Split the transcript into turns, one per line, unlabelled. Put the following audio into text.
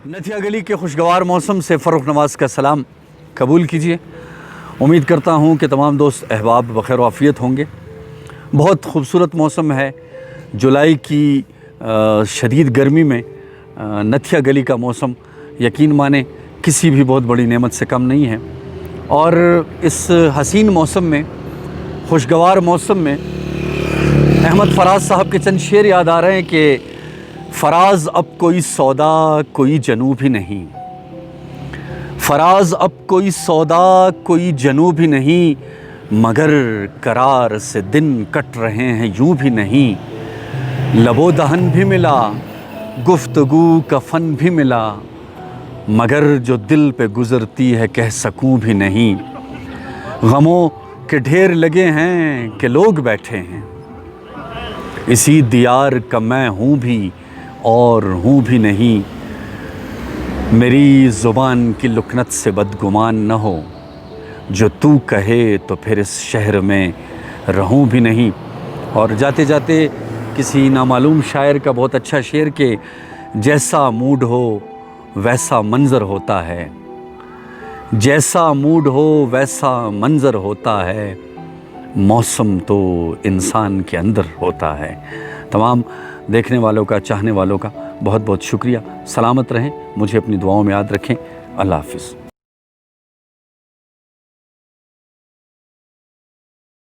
नथिया गली के खुशगवार मौसम से फ़र्रुख नवाज़ का सलाम कबूल कीजिए। उम्मीद करता हूँ कि तमाम दोस्त अहबाब बखैर आफ़ियत होंगे। बहुत खूबसूरत मौसम है। जुलाई की शदीद गर्मी में नथिया गली का मौसम यकीन माने किसी भी बहुत बड़ी नेमत से कम नहीं है। और इस हसीन मौसम में, खुशगवार मौसम में अहमद फराज साहब के चंद शेर याद आ रहे हैं कि फराज अब कोई सौदा कोई जनूब ही नहीं, फराज अब कोई सौदा कोई जनूब ही नहीं, मगर करार से दिन कट रहे हैं यूं भी नहीं। लबो दहन भी मिला, गुफ्तगू का फन भी मिला, मगर जो दिल पे गुज़रती है कह सकूं भी नहीं। गमों के ढेर लगे हैं कि लोग बैठे हैं, इसी दियार का मैं हूँ भी और हूँ भी नहीं। मेरी ज़ुबान की लुकनत से बदगुमान न हो, जो तू कहे तो फिर इस शहर में रहूँ भी नहीं। और जाते जाते किसी नामालूम शायर का बहुत अच्छा शेर के जैसा मूड हो वैसा मंज़र होता है, जैसा मूड हो वैसा मंज़र होता है, मौसम तो इंसान के अंदर होता है। तमाम देखने वालों का, चाहने वालों का बहुत बहुत शुक्रिया। सलामत रहें, मुझे अपनी दुआओं में याद रखें। अल्लाह हाफ़िज़।